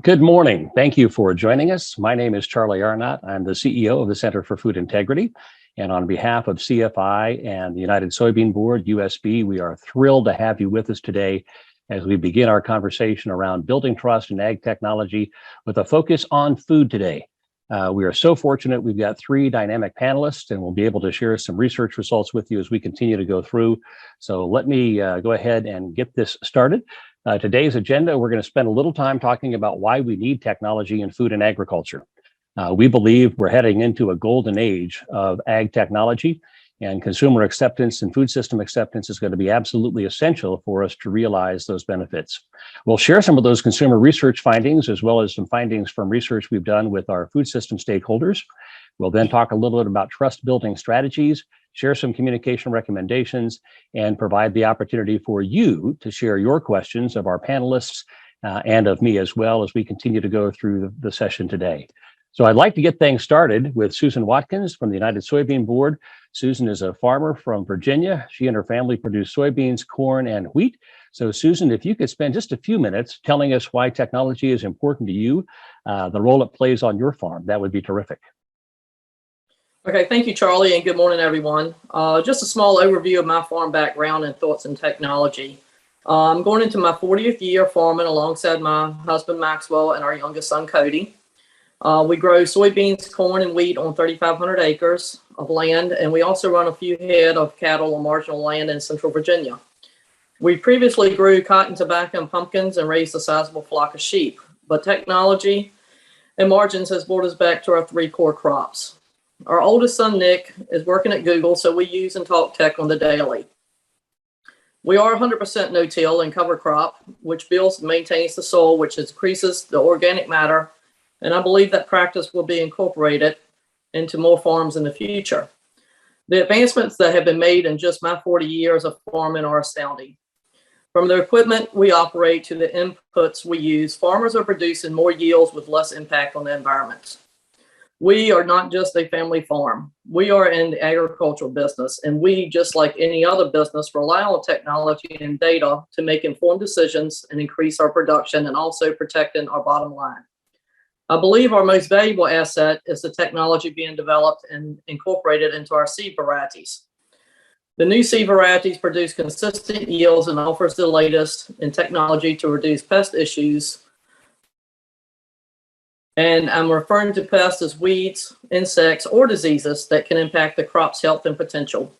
Good morning. Thank you for joining us. My name is Charlie Arnott. I'm the CEO of the Center for Food Integrity. And on behalf of CFI and the United Soybean Board, USB, we are thrilled to have you with us today as we begin our conversation around building trust in ag technology with a focus on food today. We are so fortunate we've got three dynamic panelists, and we'll be able to share some research results with you as we continue to go through. So let me go ahead and get this started. Today's agenda, we're going to spend a little time talking about why we need technology in food and agriculture. We believe we're heading into a golden age of ag technology, and consumer acceptance and food system acceptance is going to be absolutely essential for us to realize those benefits. We'll share some of those consumer research findings as well as some findings from research we've done with our food system stakeholders. We'll then talk a little bit about trust building strategies, share some communication recommendations, and provide the opportunity for you to share your questions of our panelists and of me as well as we continue to go through the session today. So I'd like to get things started with Susan Watkins from the United Soybean Board. Susan is a farmer from Virginia. She and her family produce soybeans, corn, and wheat. So Susan, if you could spend just a few minutes telling us why technology is important to you, the role it plays on your farm, that would be terrific. Okay, thank you, Charlie, and good morning, everyone. Just a small overview of my farm background and thoughts in technology. I'm going into my 40th year farming alongside my husband, Maxwell, and our youngest son, Cody. We grow soybeans, corn, and wheat on 3,500 acres of land, and we also run a few head of cattle on marginal land in central Virginia. We previously grew cotton, tobacco, and pumpkins and raised a sizable flock of sheep, but technology and margins has brought us back to our three core crops. Our oldest son, Nick, is working at Google, so we use and talk tech on the daily. We are 100% no-till and cover crop, which builds and maintains the soil, which increases the organic matter, and I believe that practice will be incorporated into more farms in the future. The advancements that have been made in just my 40 years of farming are astounding. From the equipment we operate to the inputs we use, farmers are producing more yields with less impact on the environment. We are not just a family farm. We are in the agricultural business, and we, just like any other business, rely on technology and data to make informed decisions and increase our production and also protecting our bottom line. I believe our most valuable asset is the technology being developed and incorporated into our seed varieties. The new seed varieties produce consistent yields and offers the latest in technology to reduce pest issues. And I'm referring to pests as weeds, insects, or diseases that can impact the crop's health and potential.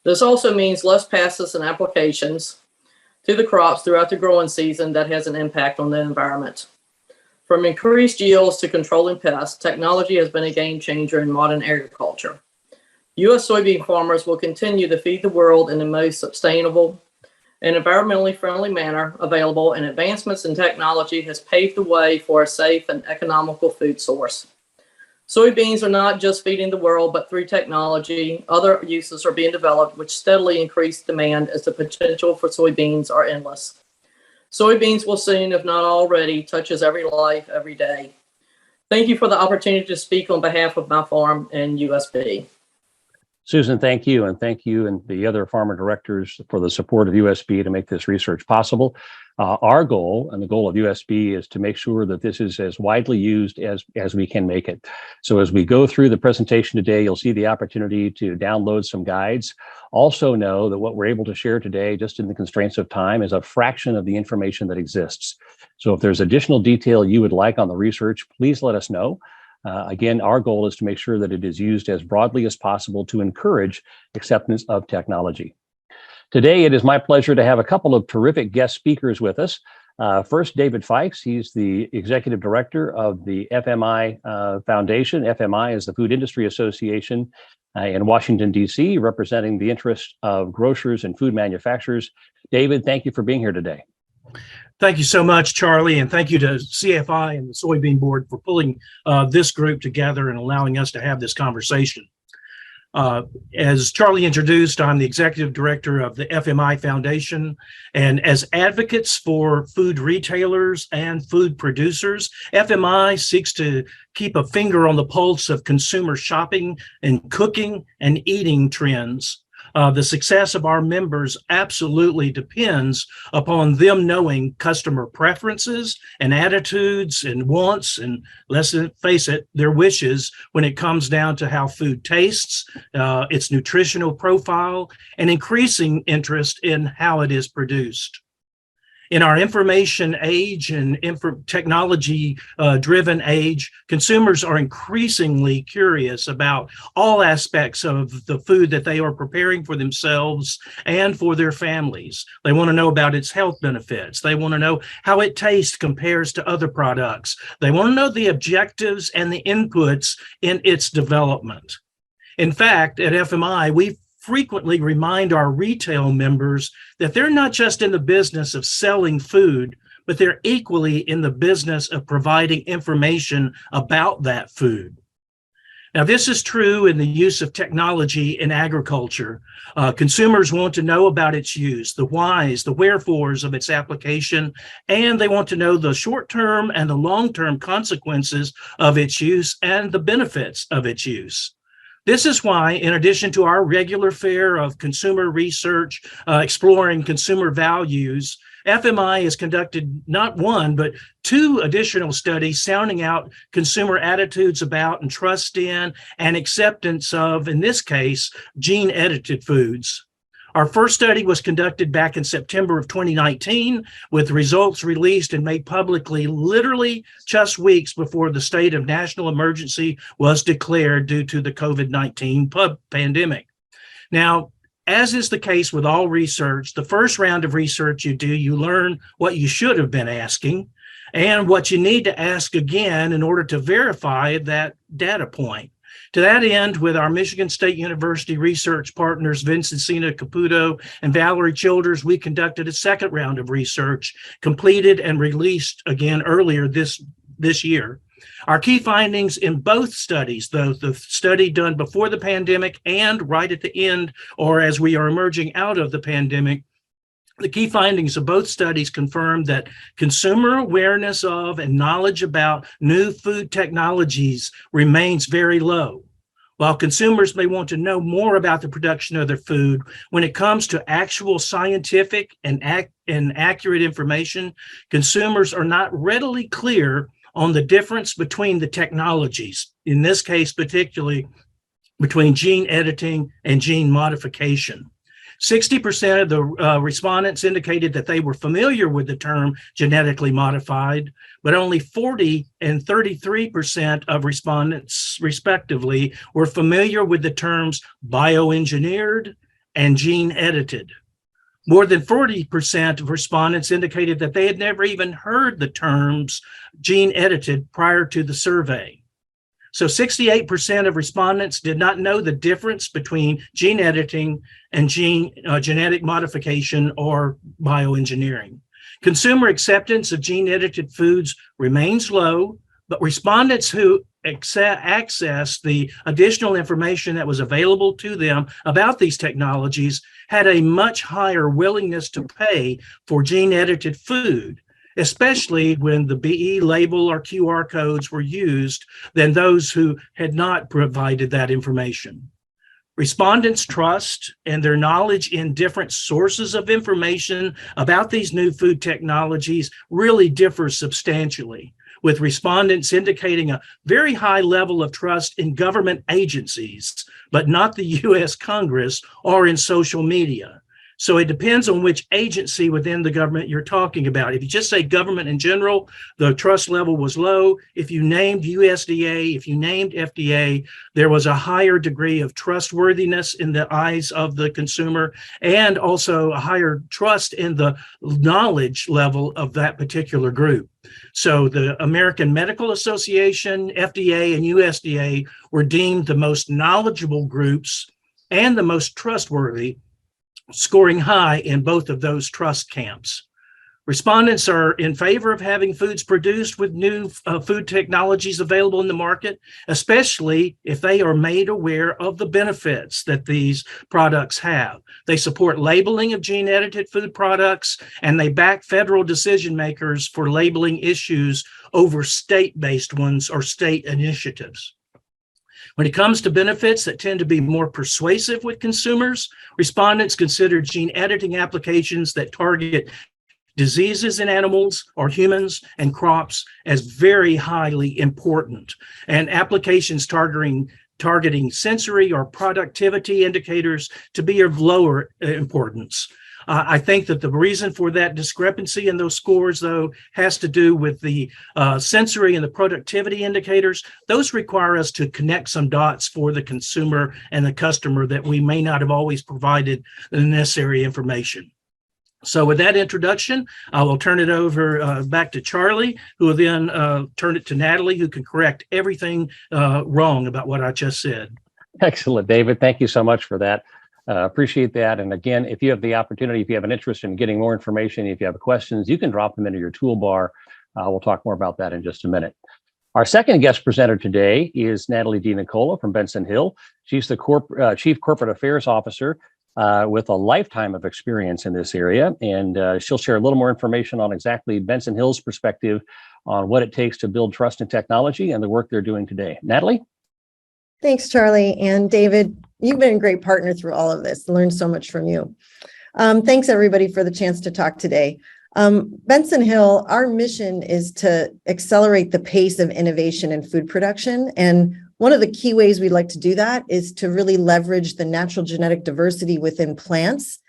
This also means less passes and applications to the crops throughout the growing season that has an impact on the environment. From increased yields to controlling pests, technology has been a game changer in modern agriculture. U.S. soybean farmers will continue to feed the world in the most sustainable and environmentally friendly manner available, and advancements in technology has paved the way for a safe and economical food source. Soybeans are not just feeding the world, but through technology, other uses are being developed which steadily increase demand as the potential for soybeans are endless. Soybeans will soon, if not already, touches every life every day. Thank you for the opportunity to speak on behalf of my farm and USB. Susan, thank you, and thank you and the other farmer directors for the support of USB to make this research possible. Our goal and the goal of USB is to make sure that this is as widely used as we can make it. So as we go through the presentation today, you'll see the opportunity to download some guides. Also know that what we're able to share today, just in the constraints of time, is a fraction of the information that exists. So if there's additional detail you would like on the research, please let us know. Again, our goal is to make sure that it is used as broadly as possible to encourage acceptance of technology. Today, it is my pleasure to have a couple of terrific guest speakers with us. First, David Fikes. He's the Executive Director of the FMI Foundation. FMI is the Food Industry Association in Washington, D.C., representing the interests of grocers and food manufacturers. David, thank you for being here today. Thank you so much, Charlie, and thank you to CFI and the Soybean Board for pulling this group together and allowing us to have this conversation. As Charlie introduced, I'm the Executive Director of the FMI Foundation, and as advocates for food retailers and food producers, FMI seeks to keep a finger on the pulse of consumer shopping and cooking and eating trends. The success of our members absolutely depends upon them knowing customer preferences and attitudes and wants, and let's face it, their wishes when it comes down to how food tastes, its nutritional profile, and increasing interest in how it is produced. In our information age and technology-driven age, consumers are increasingly curious about all aspects of the food that they are preparing for themselves and for their families. They want to know about its health benefits. They want to know how it tastes compares to other products. They want to know the objectives and the inputs in its development. In fact, at FMI, we frequently remind our retail members that they're not just in the business of selling food, but they're equally in the business of providing information about that food. Now, this is true in the use of technology in agriculture. Consumers want to know about its use, the whys, the wherefores of its application, and they want to know the short-term and the long-term consequences of its use and the benefits of its use. This is why, in addition to our regular fare of consumer research, exploring consumer values, FMI has conducted not one, but 2 additional studies sounding out consumer attitudes about and trust in and acceptance of, in this case, gene-edited foods. Our first study was conducted back in September of 2019, with results released and made publicly literally just weeks before the state of national emergency was declared due to the COVID-19 pandemic. Now, as is the case with all research, the first round of research you do, you learn what you should have been asking and what you need to ask again in order to verify that data point. To that end, with our Michigan State University research partners, Vincent Caputo and Valerie Childers, we conducted a second round of research, completed and released again earlier this year. Our key findings in both studies, the study done before the pandemic and right at the end, or as we are emerging out of the pandemic, the key findings of both studies confirm that consumer awareness of and knowledge about new food technologies remains very low. While consumers may want to know more about the production of their food, when it comes to actual scientific and accurate information, consumers are not readily clear on the difference between the technologies, in this case particularly between gene editing and gene modification. 60% of the respondents indicated that they were familiar with the term genetically modified, but only 40 and 33% of respondents, respectively, were familiar with the terms bioengineered and gene edited. More than 40% of respondents indicated that they had never even heard the terms gene edited prior to the survey. So 68% of respondents did not know the difference between gene editing and genetic modification or bioengineering. Consumer acceptance of gene-edited foods remains low, but respondents who accessed the additional information that was available to them about these technologies had a much higher willingness to pay for gene-edited food, especially when the BE label or QR codes were used, than those who had not provided that information. Respondents' trust and their knowledge in different sources of information about these new food technologies really differs substantially, with respondents indicating a very high level of trust in government agencies, but not the U.S. Congress or in social media. So it depends on which agency within the government you're talking about. If you just say government in general, the trust level was low. If you named USDA, if you named FDA, there was a higher degree of trustworthiness in the eyes of the consumer, and also a higher trust in the knowledge level of that particular group. So the American Medical Association, FDA, and USDA were deemed the most knowledgeable groups and the most trustworthy, scoring high in both of those trust camps. Respondents are in favor of having foods produced with new food technologies available in the market, especially if they are made aware of the benefits that these products have. They support labeling of gene-edited food products, and they back federal decision makers for labeling issues over state-based ones or state initiatives. When it comes to benefits that tend to be more persuasive with consumers, respondents consider gene editing applications that target diseases in animals or humans and crops as very highly important, and applications targeting sensory or productivity indicators to be of lower importance. I think that the reason for that discrepancy in those scores, though, has to do with the sensory and the productivity indicators. Those require us to connect some dots for the consumer and the customer that we may not have always provided the necessary information. So with that introduction, I will turn it over back to Charlie, who will then turn it to Natalie, who can correct everything wrong about what I just said. Excellent, David. Thank you so much for that. Appreciate that. And again, if you have the opportunity, if you have an interest in getting more information, if you have questions, you can drop them into your toolbar. We'll talk more about that in just a minute. Our second guest presenter today is Natalie DiNicola from Benson Hill. She's the Chief Corporate Affairs Officer with a lifetime of experience in this area. And she'll share a little more information on exactly Benson Hill's perspective on what it takes to build trust in technology and the work they're doing today. Natalie? Thanks, Charlie. And David, you've been a great partner through all of this. Learned so much from you. Thanks, everybody, for the chance to talk today. Benson Hill, our mission is to accelerate the pace of innovation in food production. And one of the key ways we'd like to do that is to really leverage the natural genetic diversity within plants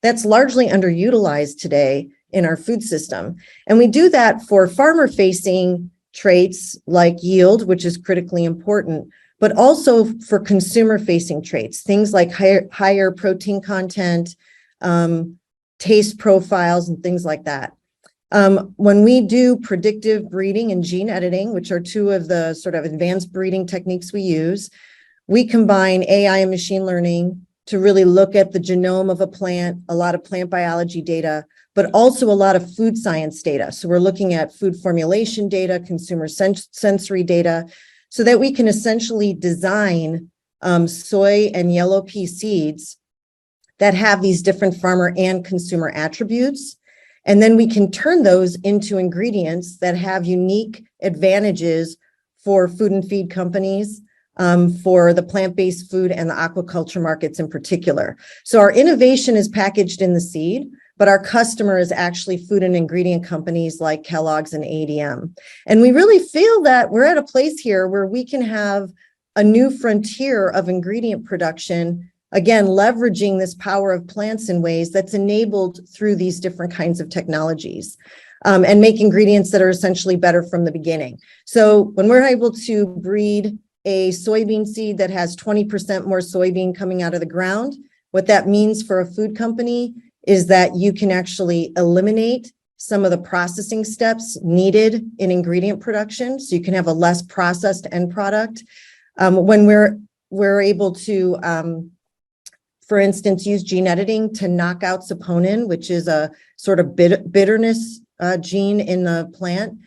that's largely underutilized today in our food system. And we do that for farmer-facing traits like yield, which is critically important, but also for consumer-facing traits, things like higher protein content, taste profiles, and things like that. When we do predictive breeding and gene editing, which are two of the sort of advanced breeding techniques we use, we combine AI and machine learning to really look at the genome of a plant, a lot of plant biology data, but also a lot of food science data. So we're looking at food formulation data, consumer sensory data, so that we can essentially design soy and yellow pea seeds that have these different farmer and consumer attributes. And then we can turn those into ingredients that have unique advantages for food and feed companies, for the plant-based food and the aquaculture markets in particular. So our innovation is packaged in the seed, but our customer is actually food and ingredient companies like Kellogg's and ADM. And we really feel that we're at a place here where we can have a new frontier of ingredient production, again, leveraging this power of plants in ways that's enabled through these different kinds of technologies, and make ingredients that are essentially better from the beginning. So when we're able to breed a soybean seed that has 20% more soybean coming out of the ground, what that means for a food company is that you can actually eliminate some of the processing steps needed in ingredient production. So you can have a less processed end product. When we're able to, for instance, use gene editing to knock out saponin, which is a sort of bitterness gene in the plant,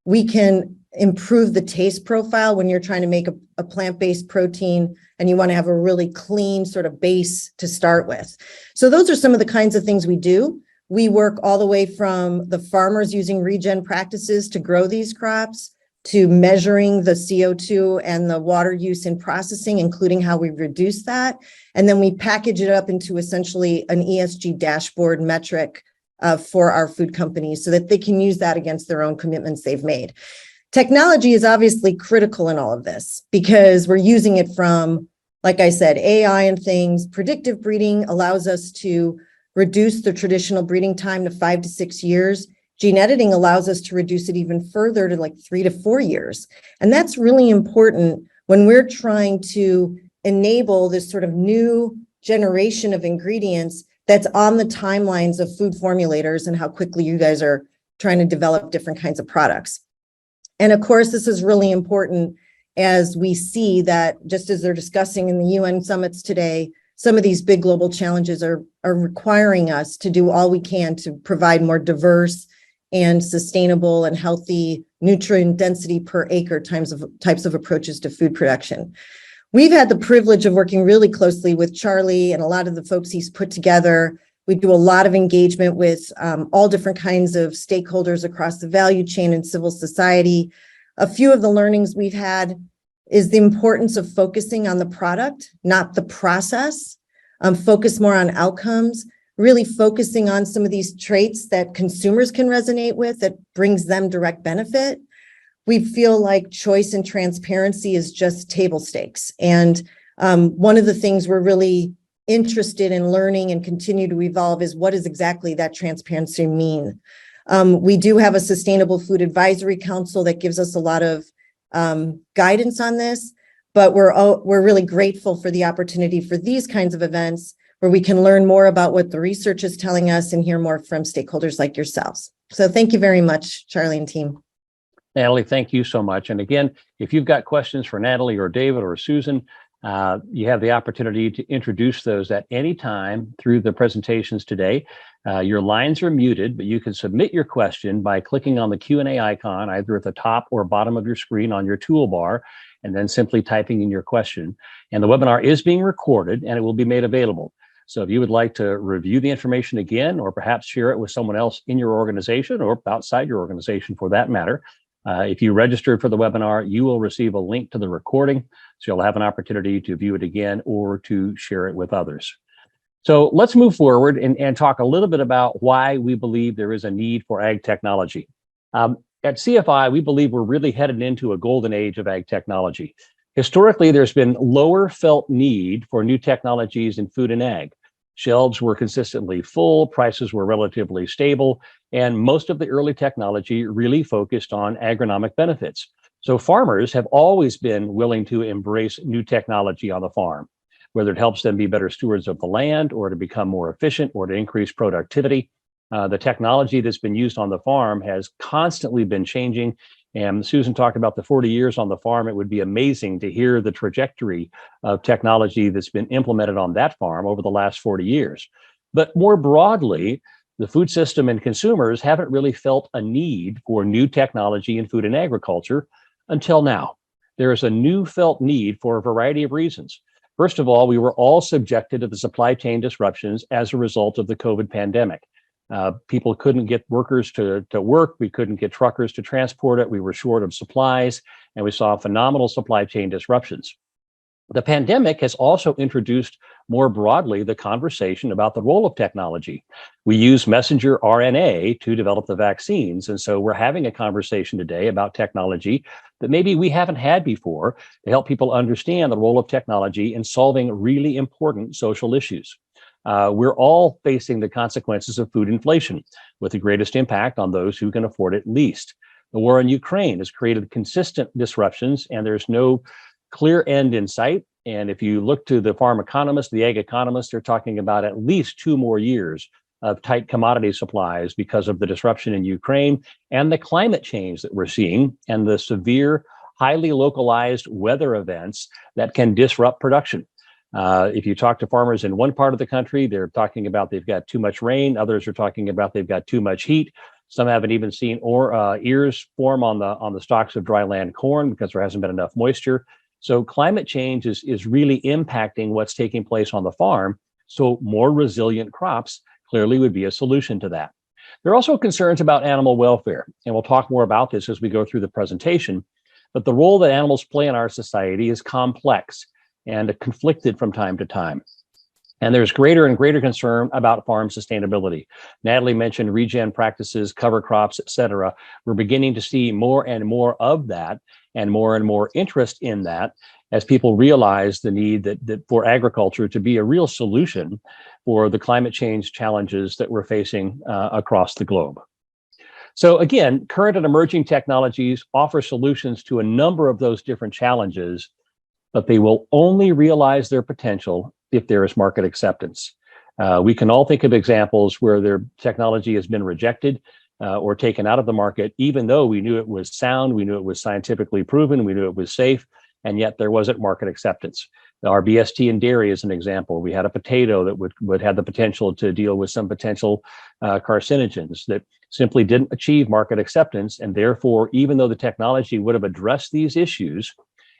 we can improve the taste profile when you're trying to make a plant-based protein and you want to have a really clean sort of base to start with. So those are some of the kinds of things we do. We work all the way from the farmers using regen practices to grow these crops, to measuring the CO2 and the water use in processing, including how we reduce that. And then we package it up into essentially an ESG dashboard metric for our food companies so that they can use that against their own commitments they've made. Technology is obviously critical in all of this because we're using it from, like I said, AI and things. Predictive breeding allows us to reduce the traditional breeding time to 5 to 6 years. Gene editing allows us to reduce it even further to like 3 to 4 years. And that's really important when we're trying to enable this sort of new generation of ingredients that's on the timelines of food formulators and how quickly you guys are trying to develop different kinds of products. And of course, this is really important as we see that, just as they're discussing in the UN summits today, some of these big global challenges are requiring us to do all we can to provide more diverse and sustainable and healthy nutrient density per acre types of approaches to food production. We've had the privilege of working really closely with Charlie and a lot of the folks he's put together. We do a lot of engagement with all different kinds of stakeholders across the value chain and civil society. A few of the learnings we've had is the importance of focusing on the product, not the process. Focus more on outcomes, really focusing on some of these traits that consumers can resonate with, that brings them direct benefit. We feel like choice and transparency is just table stakes. And one of the things we're really interested in learning and continue to evolve is, what does exactly that transparency mean? We do have a Sustainable Food Advisory Council that gives us a lot of guidance on this, but we're really grateful for the opportunity for these kinds of events where we can learn more about what the research is telling us and hear more from stakeholders like yourselves. So thank you very much, Charlie and team. Natalie, thank you so much. And again, if you've got questions for Natalie or David or Susan, you have the opportunity to introduce those at any time through the presentations today. Your lines are muted, but you can submit your question by clicking on the Q&A icon either at the top or bottom of your screen on your toolbar, and then simply typing in your question. And the webinar is being recorded and it will be made available. So if you would like to review the information again, or perhaps share it with someone else in your organization or outside your organization for that matter, if you registered for the webinar, you will receive a link to the recording. So you'll have an opportunity to view it again or to share it with others. So let's move forward and talk a little bit about why we believe there is a need for ag technology. At CFI, we believe we're really headed into a golden age of ag technology. Historically, there's been lower felt need for new technologies in food and ag. Shelves were consistently full, prices were relatively stable, and most of the early technology really focused on agronomic benefits. So farmers have always been willing to embrace new technology on the farm, whether it helps them be better stewards of the land or to become more efficient or to increase productivity. The technology that's been used on the farm has constantly been changing. And Susan talked about the 40 years on the farm. It would be amazing to hear the trajectory of technology that's been implemented on that farm over the last 40 years. But more broadly, the food system and consumers haven't really felt a need for new technology in food and agriculture until now. There is a new felt need for a variety of reasons. First of all, we were all subjected to the supply chain disruptions as a result of the COVID pandemic. People couldn't get workers to work. We couldn't get truckers to transport it. We were short of supplies, and we saw phenomenal supply chain disruptions. The pandemic has also introduced more broadly the conversation about the role of technology. We use messenger RNA to develop the vaccines, and so we're having a conversation today about technology that maybe we haven't had before to help people understand the role of technology in solving really important social issues. We're all facing the consequences of food inflation, with the greatest impact on those who can afford it least. The war in Ukraine has created consistent disruptions, and there's no clear end in sight. And if you look to the farm economists, the ag economists, they're talking about at least 2 more years of tight commodity supplies because of the disruption in Ukraine and the climate change that we're seeing and the severe, highly localized weather events that can disrupt production. If you talk to farmers in one part of the country, they're talking about they've got too much rain. Others are talking about they've got too much heat. Some haven't even seen ears form on the stalks of dry land corn because there hasn't been enough moisture. So climate change is really impacting what's taking place on the farm. So more resilient crops clearly would be a solution to that. There are also concerns about animal welfare, and we'll talk more about this as we go through the presentation. But the role that animals play in our society is complex and conflicted from time to time. And there's greater and greater concern about farm sustainability. Natalie mentioned regen practices, cover crops, et cetera. We're beginning to see more and more of that and more interest in that as people realize the need that for agriculture to be a real solution for the climate change challenges that we're facing across the globe. So again, current and emerging technologies offer solutions to a number of those different challenges, but they will only realize their potential if there is market acceptance. We can all think of examples where their technology has been rejected or taken out of the market, even though we knew it was sound, we knew it was scientifically proven, we knew it was safe, and yet there wasn't market acceptance. Our BST in dairy is an example. We had a potato that would have the potential to deal with some potential carcinogens that simply didn't achieve market acceptance, and therefore, even though the technology would have addressed these issues,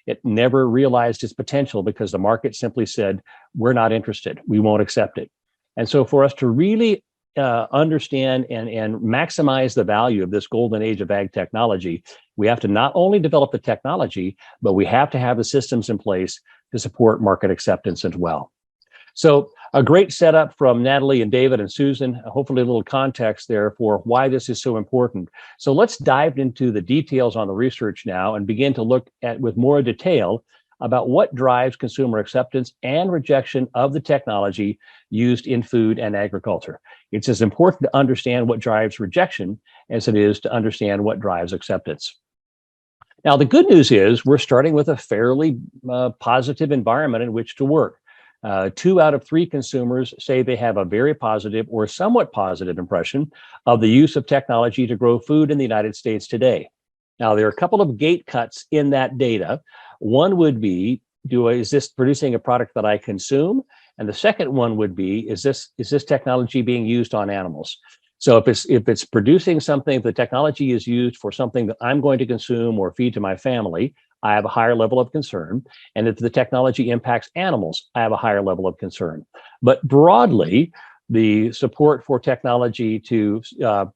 it never realized its potential because the market simply said, we're not interested, we won't accept it. And so for us to really understand and maximize the value of this golden age of ag technology, we have to not only develop the technology, but we have to have the systems in place to support market acceptance as well. So a great setup from Natalie and David and Susan, hopefully a little context there for why this is so important. So let's dive into the details on the research now and begin to look at with more detail about what drives consumer acceptance and rejection of the technology used in food and agriculture. It's as important to understand what drives rejection as it is to understand what drives acceptance. Now, the good news is we're starting with a fairly positive environment in which to work. 2 out of 3 consumers say they have a very positive or somewhat positive impression of the use of technology to grow food in the United States today. Now, there are a couple of gate cuts in that data. One would be, is this producing a product that I consume? And the second one would be, is this technology being used on animals? So if it's producing something, if the technology is used for something that I'm going to consume or feed to my family, I have a higher level of concern. And if the technology impacts animals, I have a higher level of concern. But broadly, the support for technology to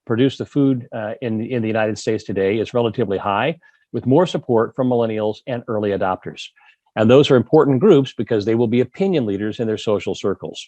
produce the food in the United States today is relatively high, with more support from millennials and early adopters. And those are important groups because they will be opinion leaders in their social circles.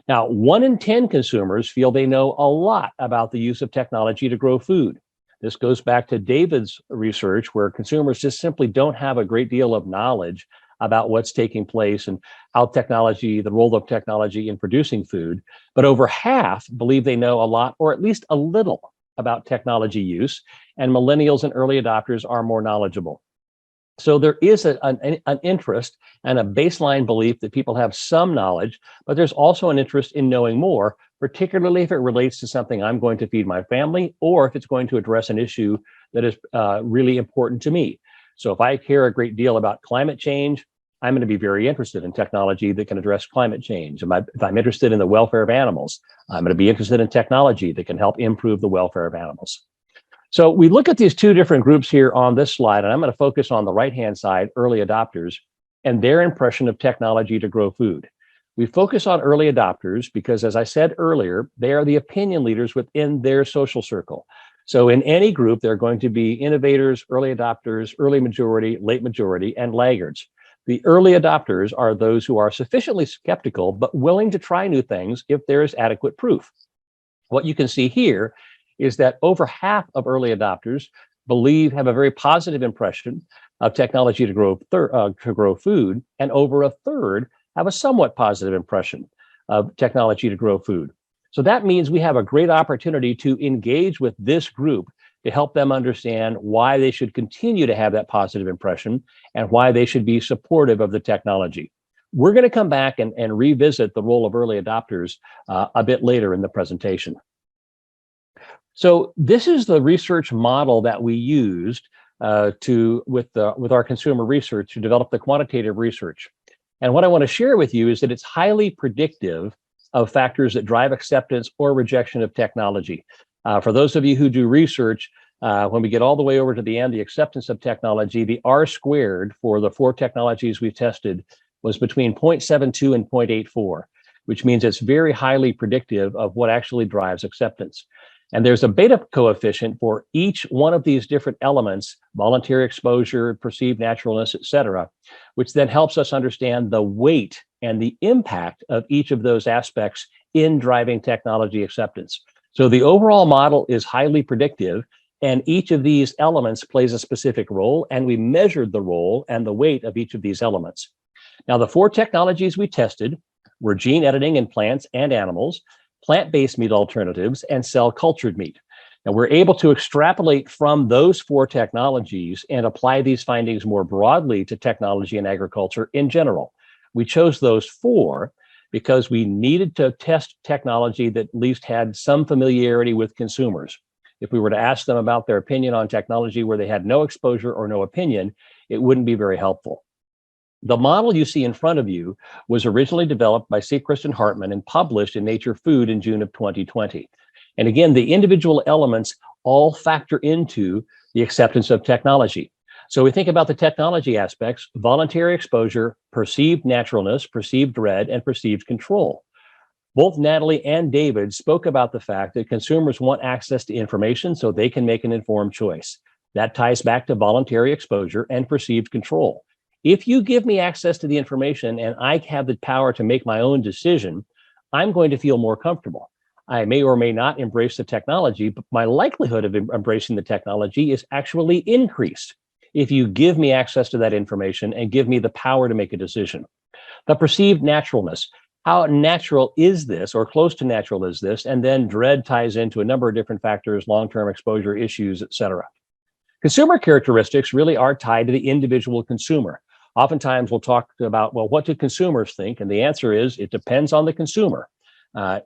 Now, 1 in 10 consumers feel they know a lot about the use of technology to grow food. This goes back to David's research, where consumers just simply don't have a great deal of knowledge about what's taking place and how technology, the role of technology in producing food. But over half believe they know a lot, or at least a little, about technology use, and millennials and early adopters are more knowledgeable. So there is an interest and a baseline belief that people have some knowledge, but there's also an interest in knowing more, particularly if it relates to something I'm going to feed my family, or if it's going to address an issue that is really important to me. So if I care a great deal about climate change, I'm going to be very interested in technology that can address climate change. If I'm interested in the welfare of animals, I'm going to be interested in technology that can help improve the welfare of animals. So we look at these 2 different groups here on this slide, and I'm going to focus on the right-hand side, early adopters, and their impression of technology to grow food. We focus on early adopters because, as I said earlier, they are the opinion leaders within their social circle. So in any group, there are going to be innovators, early adopters, early majority, late majority, and laggards. The early adopters are those who are sufficiently skeptical, but willing to try new things if there is adequate proof. What you can see here is that over half of early adopters have a very positive impression of technology to grow food, and over a third have a somewhat positive impression of technology to grow food. So that means we have a great opportunity to engage with this group to help them understand why they should continue to have that positive impression and why they should be supportive of the technology. We're going to come back and revisit the role of early adopters a bit later in the presentation. So this is the research model that we used with our consumer research to develop the quantitative research. And what I want to share with you is that it's highly predictive of factors that drive acceptance or rejection of technology. For those of you who do research, when we get all the way over to the end, the acceptance of technology, the R squared for the 4 technologies we've tested was between 0.72 and 0.84, which means it's very highly predictive of what actually drives acceptance. And there's a beta coefficient for each one of these different elements, voluntary exposure, perceived naturalness, et cetera, which then helps us understand the weight and the impact of each of those aspects in driving technology acceptance. So the overall model is highly predictive, and each of these elements plays a specific role, and we measured the role and the weight of each of these elements. Now, the 4 technologies we tested were gene editing in plants and animals, plant-based meat alternatives, and cell-cultured meat. Now, we're able to extrapolate from those 4 technologies and apply these findings more broadly to technology and agriculture in general. We chose those 4 because we needed to test technology that at least had some familiarity with consumers. If we were to ask them about their opinion on technology where they had no exposure or no opinion, it wouldn't be very helpful. The model you see in front of you was originally developed by Sept and Hartman and published in Nature Food in June of 2020. And again, the individual elements all factor into the acceptance of technology. So we think about the technology aspects: voluntary exposure, perceived naturalness, perceived dread, and perceived control. Both Natalie and David spoke about the fact that consumers want access to information so they can make an informed choice. That ties back to voluntary exposure and perceived control. If you give me access to the information and I have the power to make my own decision, I'm going to feel more comfortable. I may or may not embrace the technology, but my likelihood of embracing the technology is actually increased if you give me access to that information and give me the power to make a decision. The perceived naturalness. How natural is this, or close to natural is this? And then dread ties into a number of different factors, long-term exposure issues, et cetera. Consumer characteristics really are tied to the individual consumer. Oftentimes we'll talk about, well, what do consumers think? And the answer is, it depends on the consumer.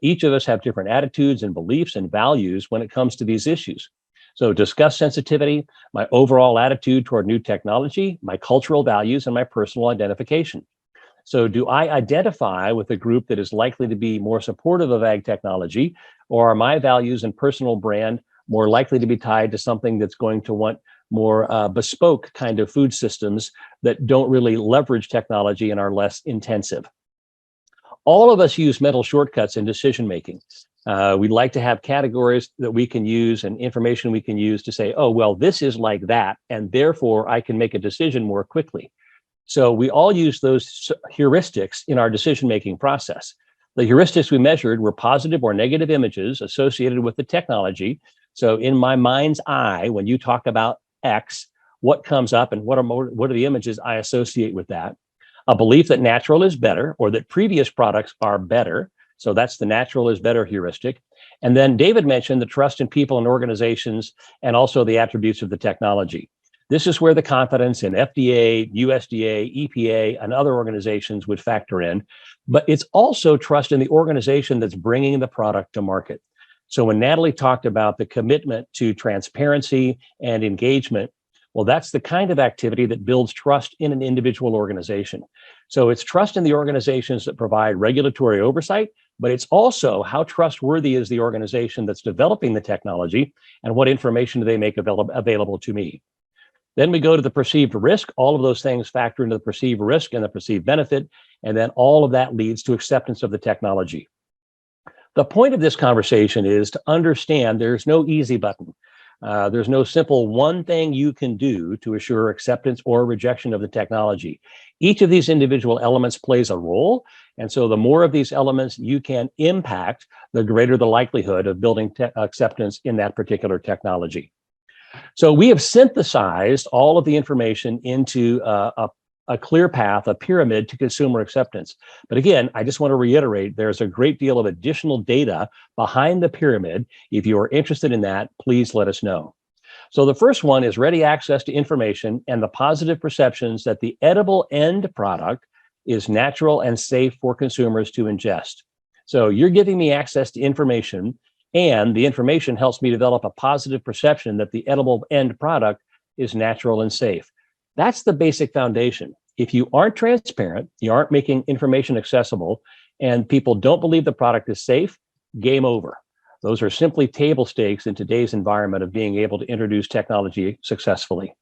Each of us have different attitudes and beliefs and values when it comes to these issues. So discuss sensitivity, my overall attitude toward new technology, my cultural values, and my personal identification. So do I identify with a group that is likely to be more supportive of ag technology, or are my values and personal brand more likely to be tied to something that's going to want more bespoke kind of food systems that don't really leverage technology and are less intensive? All of us use mental shortcuts in decision making. We'd like to have categories that we can use and information we can use to say, oh, well, this is like that, and therefore I can make a decision more quickly. So we all use those heuristics in our decision-making process. The heuristics we measured were positive or negative images associated with the technology. So in my mind's eye, when you talk about X, what comes up and what are the images I associate with that? A belief that natural is better, or that previous products are better. So that's the natural is better heuristic. And then David mentioned the trust in people and organizations, and also the attributes of the technology. This is where the confidence in FDA, USDA, EPA, and other organizations would factor in. But it's also trust in the organization that's bringing the product to market. So when Natalie talked about the commitment to transparency and engagement, well, that's the kind of activity that builds trust in an individual organization. So it's trust in the organizations that provide regulatory oversight, but it's also how trustworthy is the organization that's developing the technology, and what information do they make available to me. Then we go to the perceived risk. All of those things factor into the perceived risk and the perceived benefit, and then all of that leads to acceptance of the technology. The point of this conversation is to understand there's no easy button. There's no simple one thing you can do to assure acceptance or rejection of the technology. Each of these individual elements plays a role, and so the more of these elements you can impact, the greater the likelihood of building acceptance in that particular technology. So we have synthesized all of the information into a clear path, a pyramid to consumer acceptance. But again, I just want to reiterate, there's a great deal of additional data behind the pyramid. If you are interested in that, please let us know. So the first one is ready access to information and the positive perceptions that the edible end product is natural and safe for consumers to ingest. So you're giving me access to information, and the information helps me develop a positive perception that the edible end product is natural and safe. That's the basic foundation. If you aren't transparent, you aren't making information accessible, and people don't believe the product is safe, game over. Those are simply table stakes in today's environment of being able to introduce technology successfully.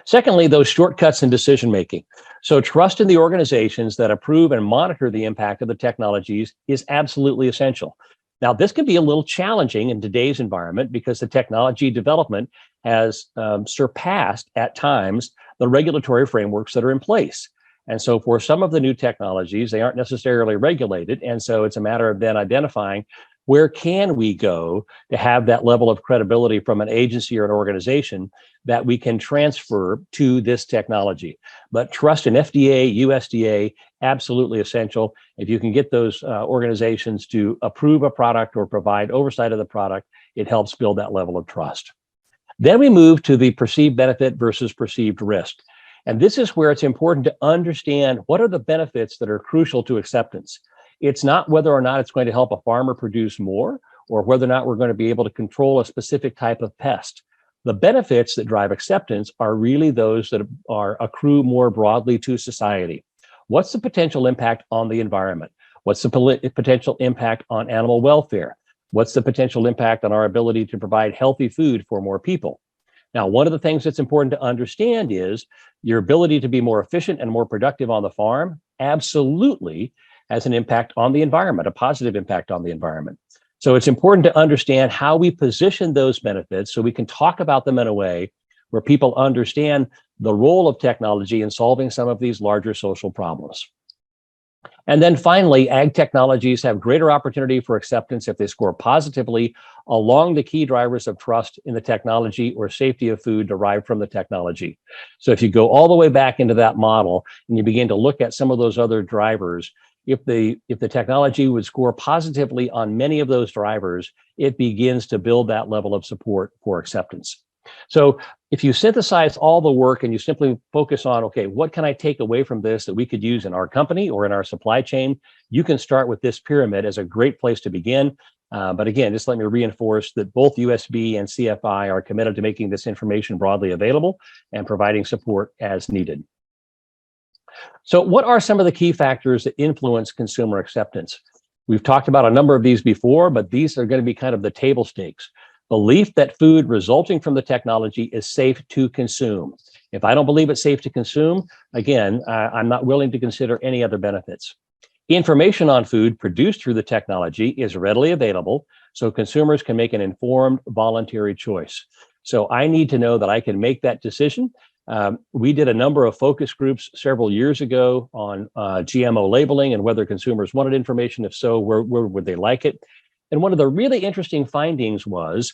Secondly, those shortcuts in decision making. So trust in the organizations that approve and monitor the impact of the technologies is absolutely essential. Now, this can be a little challenging in today's environment because the technology development has surpassed at times the regulatory frameworks that are in place. And so for some of the new technologies, they aren't necessarily regulated. And so it's a matter of then identifying where can we go to have that level of credibility from an agency or an organization that we can transfer to this technology. But trust in FDA, USDA, absolutely essential. If you can get those organizations to approve a product or provide oversight of the product, it helps build that level of trust. Then we move to the perceived benefit versus perceived risk. And this is where it's important to understand what are the benefits that are crucial to acceptance. It's not whether or not it's going to help a farmer produce more, or whether or not we're going to be able to control a specific type of pest. The benefits that drive acceptance are really those that accrue more broadly to society. What's the potential impact on the environment? What's the potential impact on animal welfare? What's the potential impact on our ability to provide healthy food for more people? Now, one of the things that's important to understand is your ability to be more efficient and more productive on the farm absolutely as an impact on the environment, a positive impact on the environment. So it's important to understand how we position those benefits so we can talk about them in a way where people understand the role of technology in solving some of these larger social problems. And then finally, ag technologies have greater opportunity for acceptance if they score positively along the key drivers of trust in the technology or safety of food derived from the technology. So if you go all the way back into that model and you begin to look at some of those other drivers, if the technology would score positively on many of those drivers, it begins to build that level of support for acceptance. So if you synthesize all the work and you simply focus on, okay, what can I take away from this that we could use in our company or in our supply chain? You can start with this pyramid as a great place to begin. But again, just let me reinforce that both USB and CFI are committed to making this information broadly available and providing support as needed. So what are some of the key factors that influence consumer acceptance? We've talked about a number of these before, but these are going to be kind of the table stakes. Belief that food resulting from the technology is safe to consume. If I don't believe it's safe to consume, again, I'm not willing to consider any other benefits. Information on food produced through the technology is readily available, so consumers can make an informed, voluntary choice. So I need to know that I can make that decision. We did a number of focus groups several years ago on GMO labeling and whether consumers wanted information. If so, where would they like it? And one of the really interesting findings was,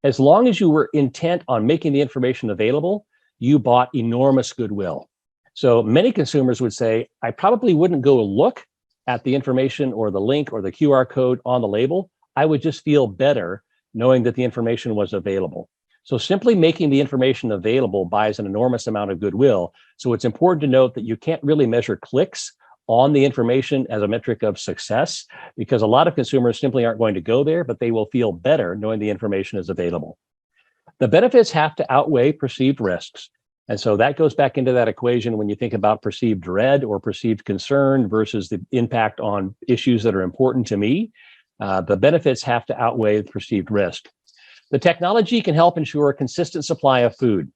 as long as you were intent on making the information available, you bought enormous goodwill. So many consumers would say, I probably wouldn't go look at the information or the link or the QR code on the label. I would just feel better knowing that the information was available. So simply making the information available buys an enormous amount of goodwill. So it's important to note that you can't really measure clicks on the information as a metric of success, because a lot of consumers simply aren't going to go there, but they will feel better knowing the information is available. The benefits have to outweigh perceived risks. And so that goes back into that equation when you think about perceived dread or perceived concern versus the impact on issues that are important to me. The benefits have to outweigh the perceived risk. The technology can help ensure a consistent supply of food.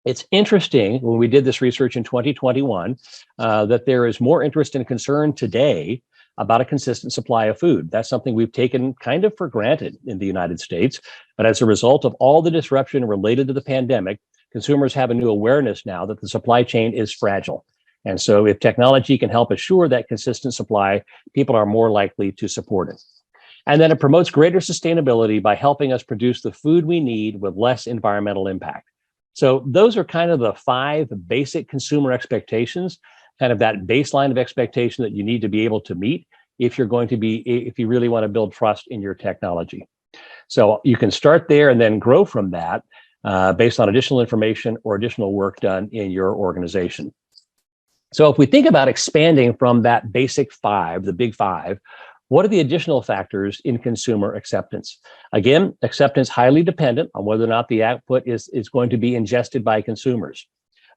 It's interesting, when we did this research in 2021, that there is more interest and concern today about a consistent supply of food. That's something we've taken kind of for granted in the United States. But as a result of all the disruption related to the pandemic, consumers have a new awareness now that the supply chain is fragile. And so if technology can help assure that consistent supply, people are more likely to support it. And then it promotes greater sustainability by helping us produce the food we need with less environmental impact. So those are kind of the 5 basic consumer expectations, kind of that baseline of expectation that you need to be able to meet if you really want to build trust in your technology. So you can start there and then grow from that based on additional information or additional work done in your organization. So if we think about expanding from that basic 5, the big 5, what are the additional factors in consumer acceptance? Again, acceptance highly dependent on whether or not the output is going to be ingested by consumers.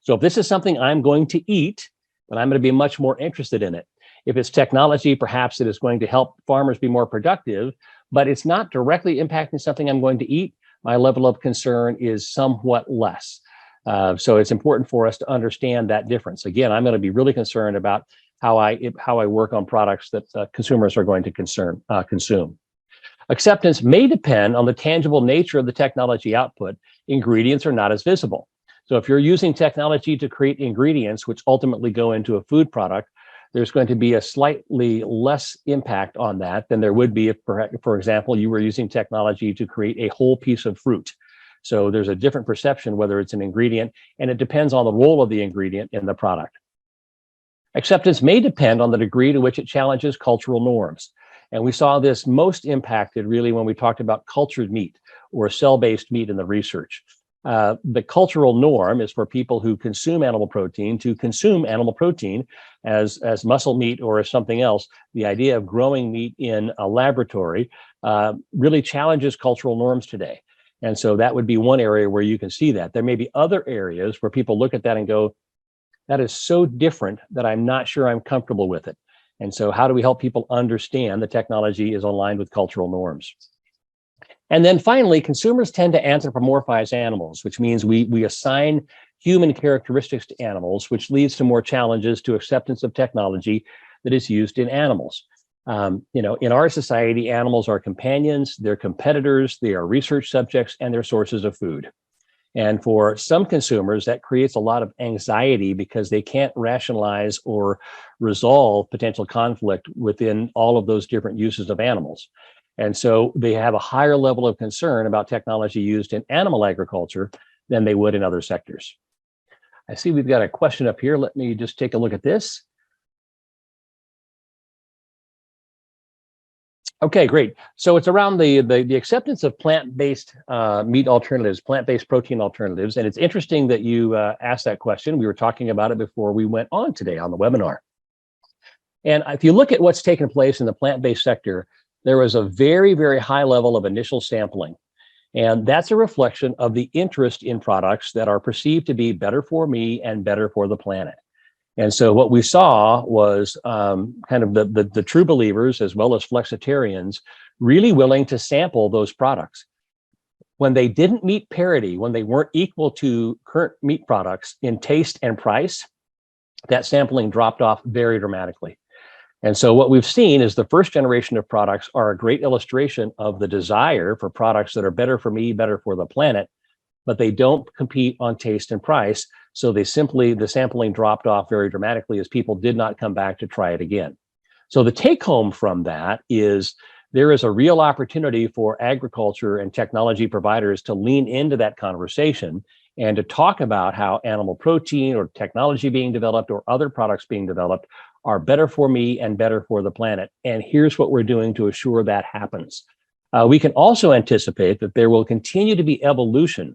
So if this is something I'm going to eat, then I'm going to be much more interested in it. If it's technology, perhaps it is going to help farmers be more productive, but it's not directly impacting something I'm going to eat, my level of concern is somewhat less. So it's important for us to understand that difference. Again, I'm going to be really concerned about how I work on products that consumers are going to consume. Acceptance may depend on the tangible nature of the technology output. Ingredients are not as visible. So if you're using technology to create ingredients which ultimately go into a food product, there's going to be a slightly less impact on that than there would be if, for example, you were using technology to create a whole piece of fruit. So there's a different perception whether it's an ingredient, and it depends on the role of the ingredient in the product. Acceptance may depend on the degree to which it challenges cultural norms. And we saw this most impacted really when we talked about cultured meat or cell-based meat in the research. The cultural norm is for people who consume animal protein to consume animal protein as muscle meat or as something else. The idea of growing meat in a laboratory really challenges cultural norms today. And so that would be one area where you can see that. There may be other areas where people look at that and go, that is so different that I'm not sure I'm comfortable with it. And so how do we help people understand the technology is aligned with cultural norms? And then finally, consumers tend to anthropomorphize animals, which means we assign human characteristics to animals, which leads to more challenges to acceptance of technology that is used in animals. In our society, animals are companions, they're competitors, they are research subjects, and they're sources of food. And for some consumers, that creates a lot of anxiety because they can't rationalize or resolve potential conflict within all of those different uses of animals. And so they have a higher level of concern about technology used in animal agriculture than they would in other sectors. I see we've got a question up here. Let me just take a look at this. Okay, great. So it's around the acceptance of plant-based meat alternatives, plant-based protein alternatives. And it's interesting that you asked that question. We were talking about it before we went on today on the webinar. And if you look at what's taken place in the plant-based sector, there was a very, very high level of initial sampling. And that's a reflection of the interest in products that are perceived to be better for me and better for the planet. And so what we saw was kind of the true believers as well as flexitarians really willing to sample those products. When they didn't meet parity, when they weren't equal to current meat products in taste and price, that sampling dropped off very dramatically. And so what we've seen is the first generation of products are a great illustration of the desire for products that are better for me, better for the planet, but they don't compete on taste and price. So the sampling dropped off very dramatically as people did not come back to try it again. So the take home from that is there is a real opportunity for agriculture and technology providers to lean into that conversation and to talk about how animal protein or technology being developed or other products being developed are better for me and better for the planet. And here's what we're doing to assure that happens. We can also anticipate that there will continue to be evolution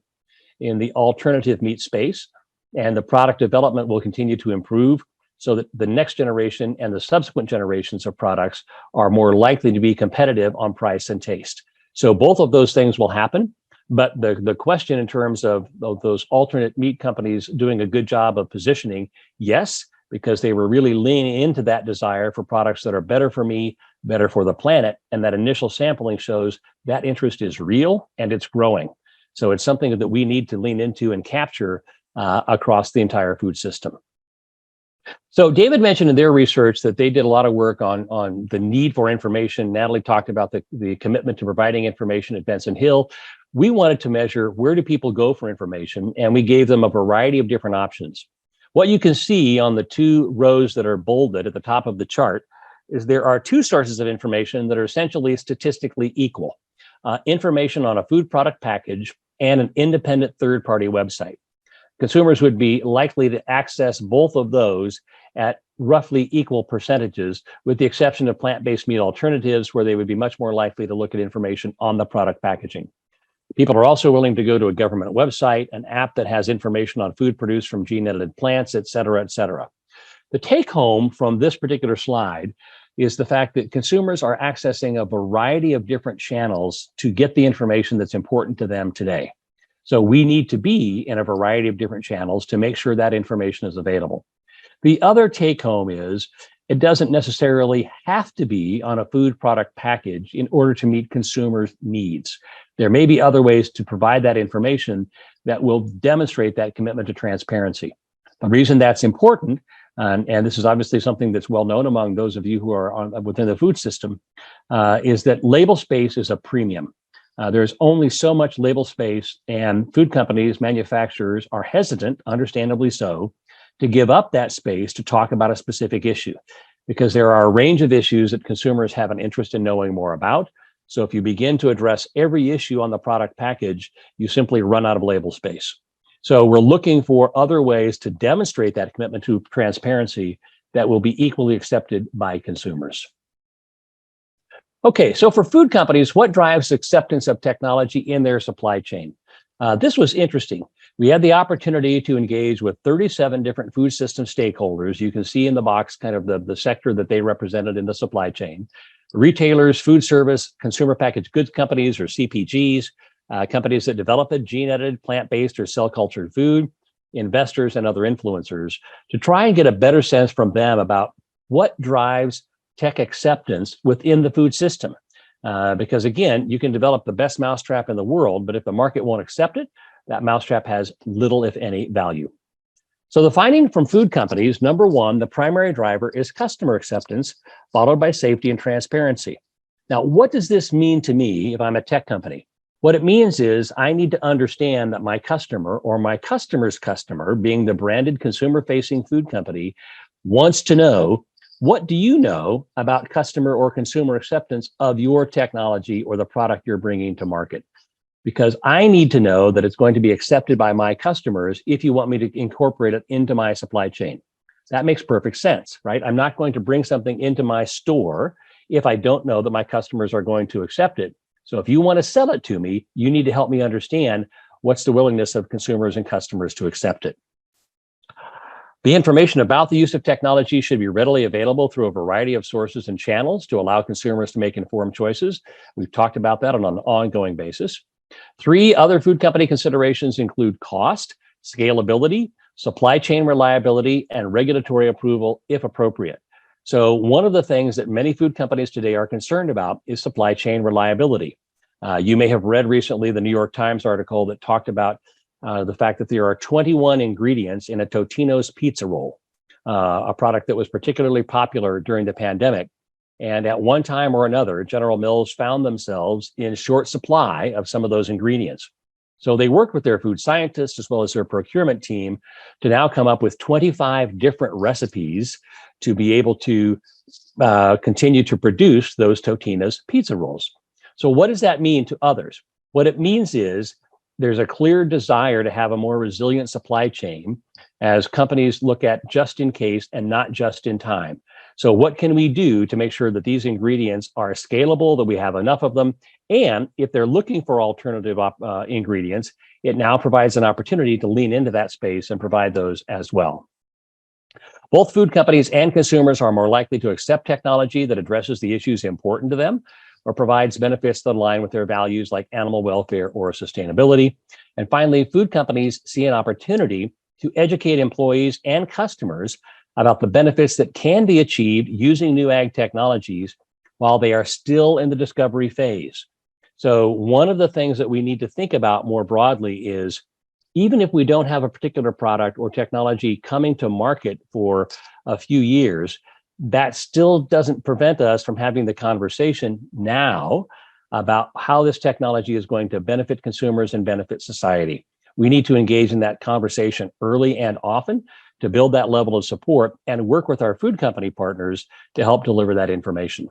in the alternative meat space, and the product development will continue to improve so that the next generation and the subsequent generations of products are more likely to be competitive on price and taste. So both of those things will happen, but the question in terms of those alternate meat companies doing a good job of positioning, yes, because they were really leaning into that desire for products that are better for me, better for the planet, and that initial sampling shows that interest is real and it's growing. So it's something that we need to lean into and capture across the entire food system. So David mentioned in their research that they did a lot of work on the need for information. Natalie talked about the commitment to providing information at Benson Hill. We wanted to measure where do people go for information, and we gave them a variety of different options. What you can see on the two rows that are bolded at the top of the chart is there are two sources of information that are essentially statistically equal. Information on a food product package and an independent third-party website. Consumers would be likely to access both of those at roughly equal percentages, with the exception of plant-based meat alternatives, where they would be much more likely to look at information on the product packaging. People are also willing to go to a government website, an app that has information on food produced from gene-edited plants, et cetera, et cetera. The take-home from this particular slide is the fact that consumers are accessing a variety of different channels to get the information that's important to them today. So we need to be in a variety of different channels to make sure that information is available. The other take home is it doesn't necessarily have to be on a food product package in order to meet consumers' needs. There may be other ways to provide that information that will demonstrate that commitment to transparency. The reason that's important, and this is obviously something that's well known among those of you who are within the food system, is that label space is a premium. There's only so much label space, and food companies, manufacturers are hesitant, understandably so, to give up that space to talk about a specific issue, because there are a range of issues that consumers have an interest in knowing more about. So if you begin to address every issue on the product package, you simply run out of label space. So we're looking for other ways to demonstrate that commitment to transparency that will be equally accepted by consumers. Okay, so for food companies, what drives acceptance of technology in their supply chain? This was interesting. We had the opportunity to engage with 37 different food system stakeholders. You can see in the box kind of the sector that they represented in the supply chain. Retailers, food service, consumer packaged goods companies or CPGs, companies that develop a gene-edited, plant-based or cell-cultured food, investors and other influencers, to try and get a better sense from them about what drives tech acceptance within the food system. Because again, you can develop the best mousetrap in the world, but if the market won't accept it, that mousetrap has little, if any, value. So the finding from food companies, number one, the primary driver is customer acceptance, followed by safety and transparency. Now, what does this mean to me if I'm a tech company? What it means is I need to understand that my customer or my customer's customer, being the branded consumer-facing food company, wants to know, what do you know about customer or consumer acceptance of your technology or the product you're bringing to market? Because I need to know that it's going to be accepted by my customers if you want me to incorporate it into my supply chain. That makes perfect sense, right? I'm not going to bring something into my store if I don't know that my customers are going to accept it. So if you want to sell it to me, you need to help me understand what's the willingness of consumers and customers to accept it. The information about the use of technology should be readily available through a variety of sources and channels to allow consumers to make informed choices. We've talked about that on an ongoing basis. 3 other food company considerations include cost, scalability, supply chain reliability, and regulatory approval if appropriate. So one of the things that many food companies today are concerned about is supply chain reliability. You may have read recently the New York Times article that talked about the fact that there are 21 ingredients in a Totino's pizza roll, a product that was particularly popular during the pandemic. And at one time or another, General Mills found themselves in short supply of some of those ingredients. So they worked with their food scientists as well as their procurement team to now come up with 25 different recipes to be able to continue to produce those Totino's pizza rolls. So what does that mean to others? What it means is there's a clear desire to have a more resilient supply chain as companies look at just in case and not just in time. So what can we do to make sure that these ingredients are scalable, that we have enough of them? And if they're looking for alternative ingredients, it now provides an opportunity to lean into that space and provide those as well. Both food companies and consumers are more likely to accept technology that addresses the issues important to them or provides benefits that align with their values like animal welfare or sustainability. And finally, food companies see an opportunity to educate employees and customers about the benefits that can be achieved using new ag technologies while they are still in the discovery phase. So one of the things that we need to think about more broadly is, even if we don't have a particular product or technology coming to market for a few years, that still doesn't prevent us from having the conversation now about how this technology is going to benefit consumers and benefit society. We need to engage in that conversation early and often to build that level of support and work with our food company partners to help deliver that information.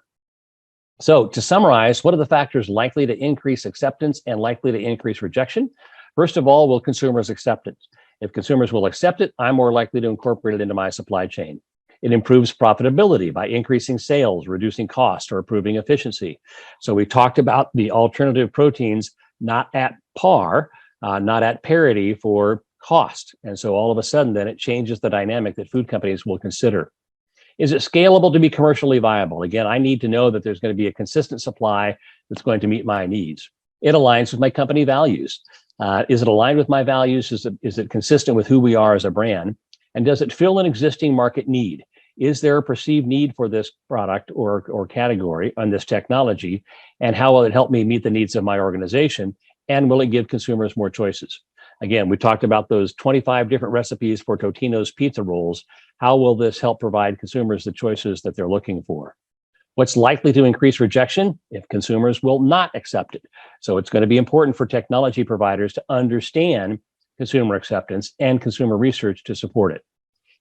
So to summarize, what are the factors likely to increase acceptance and likely to increase rejection? First of all, will consumers accept it? If consumers will accept it, I'm more likely to incorporate it into my supply chain. It improves profitability by increasing sales, reducing cost, or improving efficiency. So we talked about the alternative proteins not at par, not at parity for cost. And so all of a sudden, then it changes the dynamic that food companies will consider. Is it scalable to be commercially viable? Again, I need to know that there's going to be a consistent supply that's going to meet my needs. It aligns with my company values. Is it aligned with my values? Is it consistent with who we are as a brand? And does it fill an existing market need? Is there a perceived need for this product or category on this technology? And how will it help me meet the needs of my organization? And will it give consumers more choices? Again, we talked about those 25 different recipes for Totino's pizza rolls. How will this help provide consumers the choices that they're looking for? What's likely to increase rejection? If consumers will not accept it. So it's going to be important for technology providers to understand consumer acceptance and consumer research to support it.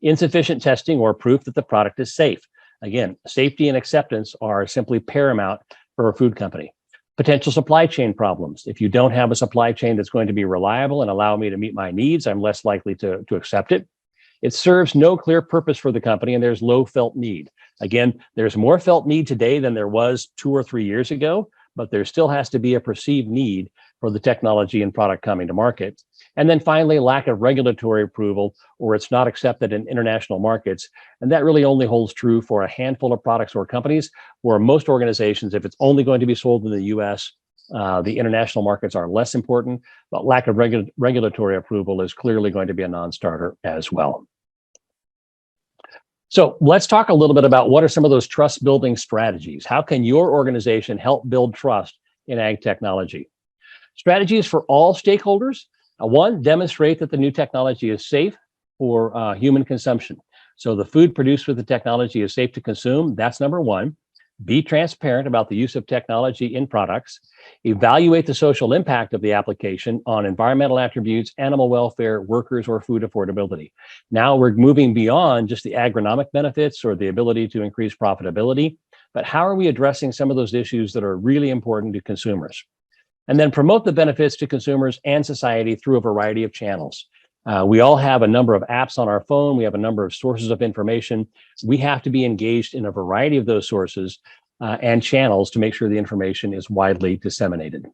Insufficient testing or proof that the product is safe. Again, safety and acceptance are simply paramount for a food company. Potential supply chain problems. If you don't have a supply chain that's going to be reliable and allow me to meet my needs, I'm less likely to accept it. It serves no clear purpose for the company, and there's low felt need. Again, there's more felt need today than there was 2 or 3 years ago, but there still has to be a perceived need for the technology and product coming to market. And then finally, lack of regulatory approval, or it's not accepted in international markets. And that really only holds true for a handful of products or companies, where most organizations, if it's only going to be sold in the US, the international markets are less important, but lack of regulatory approval is clearly going to be a non-starter as well. So let's talk a little bit about what are some of those trust building strategies. How can your organization help build trust in ag technology? Strategies for all stakeholders. One, demonstrate that the new technology is safe, for human consumption. So the food produced with the technology is safe to consume. That's number one. Be transparent about the use of technology in products. Evaluate the social impact of the application on environmental attributes, animal welfare, workers, or food affordability. Now we're moving beyond just the agronomic benefits or the ability to increase profitability, but how are we addressing some of those issues that are really important to consumers? And then promote the benefits to consumers and society through a variety of channels. We all have a number of apps on our phone. We have a number of sources of information. We have to be engaged in a variety of those sources and channels to make sure the information is widely disseminated.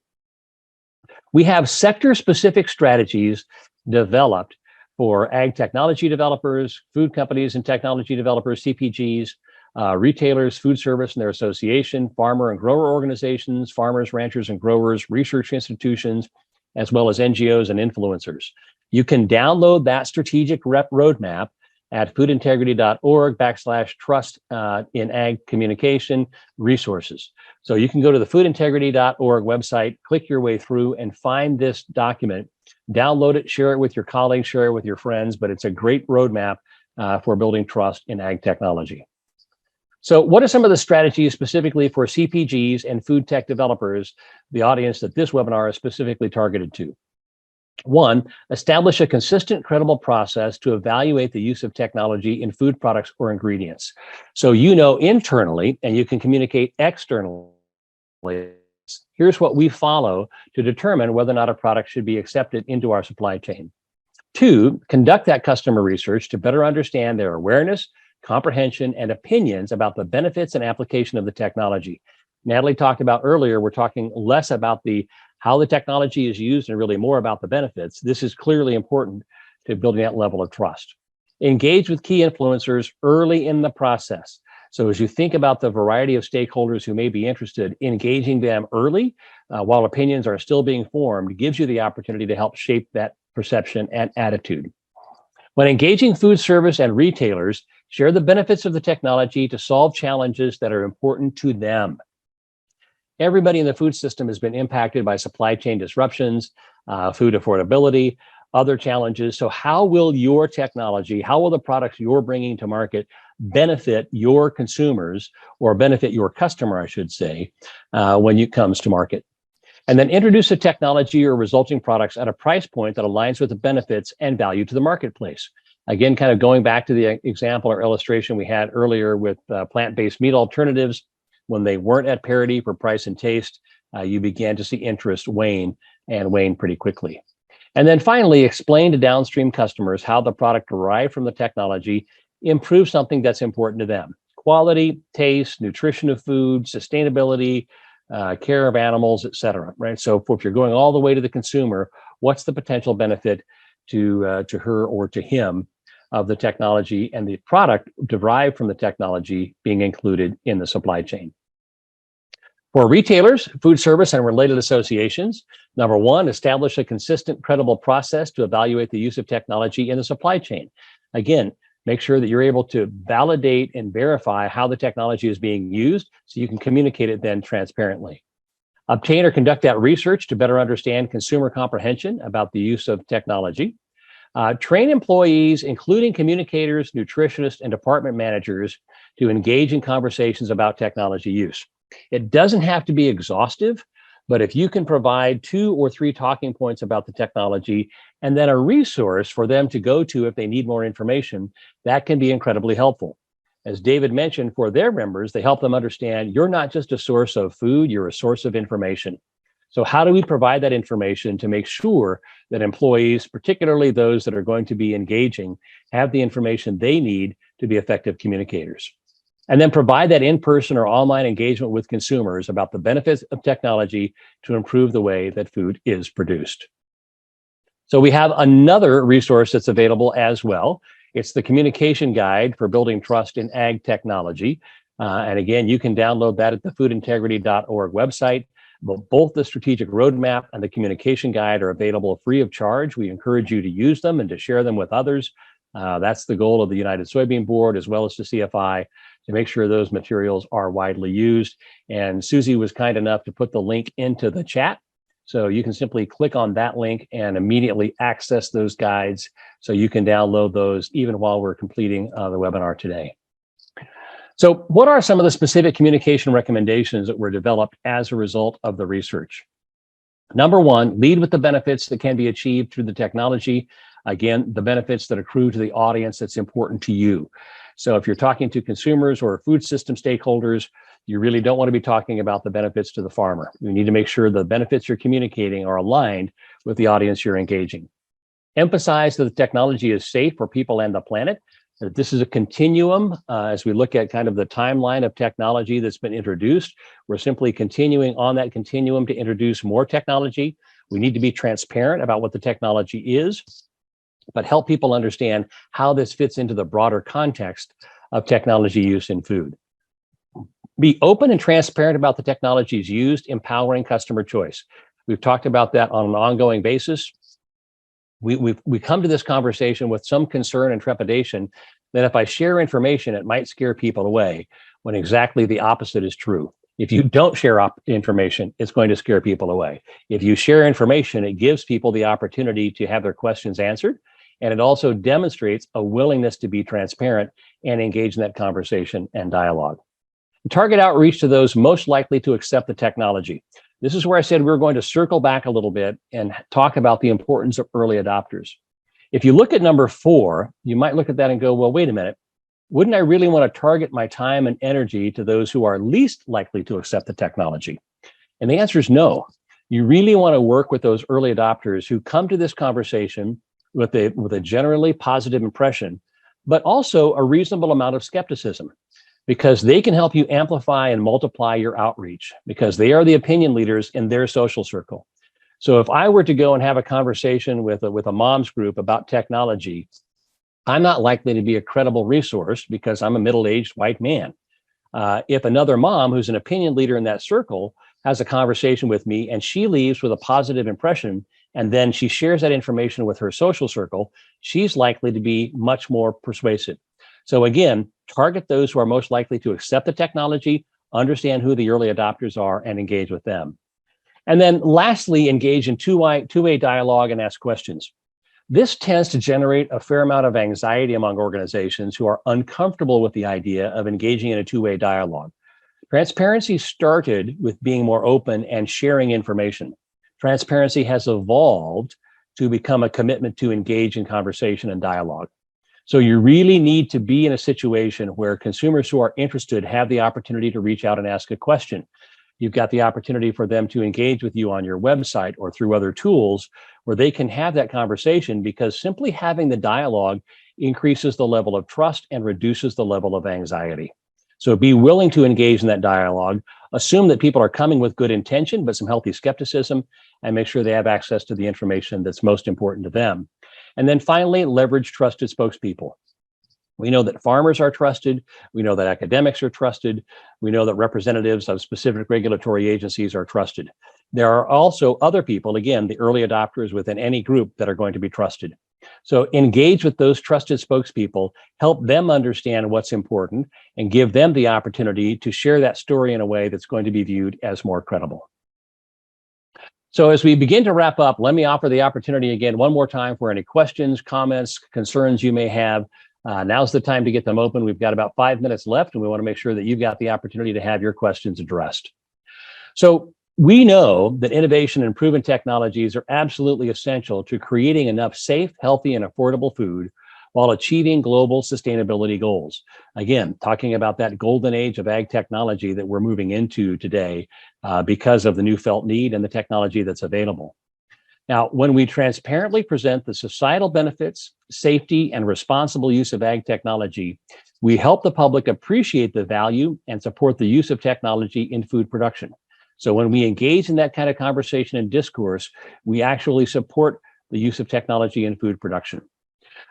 We have sector-specific strategies developed for ag technology developers, food companies and technology developers, CPGs, retailers, food service and their association, farmer and grower organizations, farmers, ranchers and growers, research institutions, as well as NGOs and influencers. You can download that strategic roadmap at foodintegrity.org/trust in ag communication resources. So you can go to the foodintegrity.org website, click your way through and find this document, download it, share it with your colleagues, share it with your friends, but it's a great roadmap for building trust in ag technology. So what are some of the strategies specifically for CPGs and food tech developers, the audience that this webinar is specifically targeted to? One, establish a consistent, credible process to evaluate the use of technology in food products or ingredients. So you know internally, and you can communicate externally, here's what we follow to determine whether or not a product should be accepted into our supply chain. Two, conduct that customer research to better understand their awareness, comprehension, and opinions about the benefits and application of the technology. Natalie talked about earlier, we're talking less about how the technology is used and really more about the benefits. This is clearly important to building that level of trust. Engage with key influencers early in the process. So as you think about the variety of stakeholders who may be interested, engaging them early while opinions are still being formed gives you the opportunity to help shape that perception and attitude. When engaging food service and retailers, share the benefits of the technology to solve challenges that are important to them. Everybody in the food system has been impacted by supply chain disruptions, food affordability, other challenges. So how will your technology, how will the products you're bringing to market benefit your consumers or benefit your customer, I should say, when it comes to market? And then introduce a technology or resulting products at a price point that aligns with the benefits and value to the marketplace. Again, kind of going back to the example or illustration we had earlier with plant-based meat alternatives, when they weren't at parity for price and taste, you began to see interest wane pretty quickly. And then finally, explain to downstream customers how the product derived from the technology improves something that's important to them. Quality, taste, nutrition of food, sustainability, care of animals, et cetera, right? So if you're going all the way to the consumer, what's the potential benefit to her or to him of the technology and the product derived from the technology being included in the supply chain? For retailers, food service, and related associations, number one, establish a consistent, credible process to evaluate the use of technology in the supply chain. Again, make sure that you're able to validate and verify how the technology is being used so you can communicate it then transparently. Obtain or conduct that research to better understand consumer comprehension about the use of technology. Train employees, including communicators, nutritionists, and department managers, to engage in conversations about technology use. It doesn't have to be exhaustive, but if you can provide 2 or 3 talking points about the technology and then a resource for them to go to if they need more information, that can be incredibly helpful. As David mentioned, for their members, they help them understand you're not just a source of food, you're a source of information. So how do we provide that information to make sure that employees, particularly those that are going to be engaging, have the information they need to be effective communicators? And then provide that in-person or online engagement with consumers about the benefits of technology to improve the way that food is produced. So we have another resource that's available as well. It's the communication guide for building trust in ag technology. And again, you can download that at the foodintegrity.org website. But both the strategic roadmap and the communication guide are available free of charge. We encourage you to use them and to share them with others. That's the goal of the United Soybean Board as well as the CFI, to make sure those materials are widely used. And Susie was kind enough to put the link into the chat. So you can simply click on that link and immediately access those guides So you can download those even while we're completing the webinar today. So what are some of the specific communication recommendations that were developed as a result of the research? Number one, lead with the benefits that can be achieved through the technology. Again, the benefits that accrue to the audience that's important to you. So if you're talking to consumers or food system stakeholders, you really don't want to be talking about the benefits to the farmer. You need to make sure the benefits you're communicating are aligned with the audience you're engaging. Emphasize that the technology is safe for people and the planet. That this is a continuum. As we look at kind of the timeline of technology that's been introduced, we're simply continuing on that continuum to introduce more technology. We need to be transparent about what the technology is, but help people understand how this fits into the broader context of technology use in food. Be open and transparent about the technologies used, empowering customer choice. We've talked about that on an ongoing basis. We come to this conversation with some concern and trepidation that if I share information, it might scare people away, when exactly the opposite is true. If you don't share information, it's going to scare people away. If you share information, it gives people the opportunity to have their questions answered, and it also demonstrates a willingness to be transparent and engage in that conversation and dialogue. Target outreach to those most likely to accept the technology. This is where I said we're going to circle back a little bit and talk about the importance of early adopters. If you look at number 4, you might look at that and go, well, wait a minute. Wouldn't I really want to target my time and energy to those who are least likely to accept the technology? And the answer is no. You really want to work with those early adopters who come to this conversation with a generally positive impression, but also a reasonable amount of skepticism, because they can help you amplify and multiply your outreach, because they are the opinion leaders in their social circle. So if I were to go and have a conversation with a mom's group about technology, I'm not likely to be a credible resource because I'm a middle-aged white man. If another mom who's an opinion leader in that circle has a conversation with me and she leaves with a positive impression, and then she shares that information with her social circle, she's likely to be much more persuasive. So again, target those who are most likely to accept the technology, understand who the early adopters are, and engage with them. And then lastly, engage in two-way dialogue and ask questions. This tends to generate a fair amount of anxiety among organizations who are uncomfortable with the idea of engaging in a two-way dialogue. Transparency started with being more open and sharing information. Transparency has evolved to become a commitment to engage in conversation and dialogue. So you really need to be in a situation where consumers who are interested have the opportunity to reach out and ask a question. You've got the opportunity for them to engage with you on your website or through other tools where they can have that conversation, because simply having the dialogue increases the level of trust and reduces the level of anxiety. So be willing to engage in that dialogue. Assume that people are coming with good intention, but some healthy skepticism, and make sure they have access to the information that's most important to them. And then finally, leverage trusted spokespeople. We know that farmers are trusted. We know that academics are trusted. We know that representatives of specific regulatory agencies are trusted. There are also other people, again, the early adopters within any group, that are going to be trusted. So engage with those trusted spokespeople, help them understand what's important, and give them the opportunity to share that story in a way that's going to be viewed as more credible. So as we begin to wrap up, let me offer the opportunity again one more time for any questions, comments, concerns you may have. Now's the time to get them open. We've got about 5 minutes left, and we want to make sure that you've got the opportunity to have your questions addressed. So we know that innovation and proven technologies are absolutely essential to creating enough safe, healthy, and affordable food while achieving global sustainability goals. Again, talking about that golden age of ag technology that we're moving into today because of the new felt need and the technology that's available. Now, when we transparently present the societal benefits, safety, and responsible use of ag technology, we help the public appreciate the value and support the use of technology in food production. So when we engage in that kind of conversation and discourse, we actually support the use of technology in food production.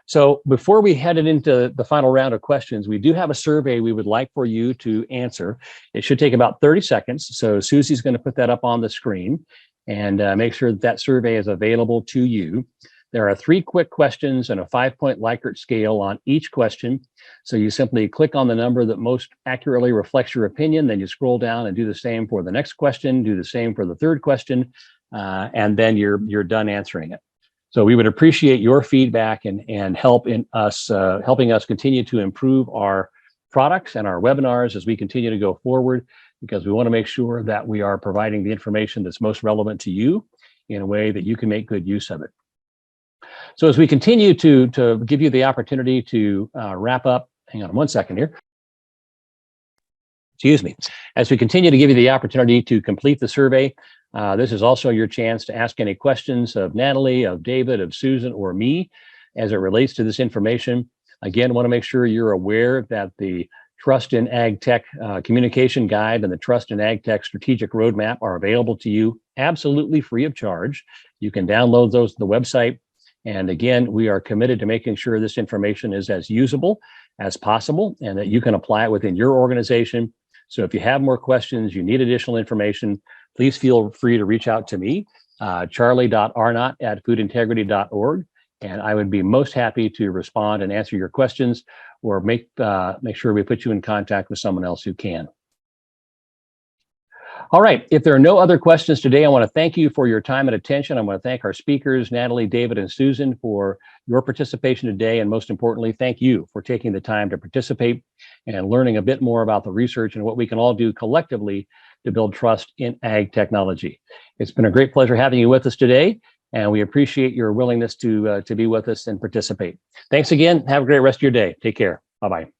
So before we headed into the final round of questions, we do have a survey we would like for you to answer. It should take about 30 seconds. So Susie's going to put that up on the screen and make sure that that survey is available to you. There are 3 quick questions and a 5-point Likert scale on each question. So you simply click on the number that most accurately reflects your opinion, then you scroll down and do the same for the next question, do the same for the third question, and then you're done answering it. So we would appreciate your feedback and help in us helping us continue to improve our products and our webinars as we continue to go forward, because we want to make sure that we are providing the information that's most relevant to you in a way that you can make good use of it. So as we continue to give you the opportunity to wrap up, hang on one second here. Excuse me. As we continue to give you the opportunity to complete the survey, this is also your chance to ask any questions of Natalie, of David, of Susan, or me as it relates to this information. Again, want to make sure you're aware that the Trust in Ag Tech Communication Guide and the Trust in Ag Tech Strategic Roadmap are available to you absolutely free of charge. You can download those to the website. And again, we are committed to making sure this information is as usable as possible and that you can apply it within your organization. So if you have more questions, you need additional information, please feel free to reach out to me, charlie.arnott@foodintegrity.org, and I would be most happy to respond and answer your questions or make sure we put you in contact with someone else who can. All right, if there are no other questions today, I want to thank you for your time and attention. I want to thank our speakers, Natalie, David, and Susan, for your participation today. And most importantly, thank you for taking the time to participate and learning a bit more about the research and what we can all do collectively to build trust in ag technology. It's been a great pleasure having you with us today, and we appreciate your willingness to be with us and participate. Thanks again. Have a great rest of your day. Take care. Bye-bye.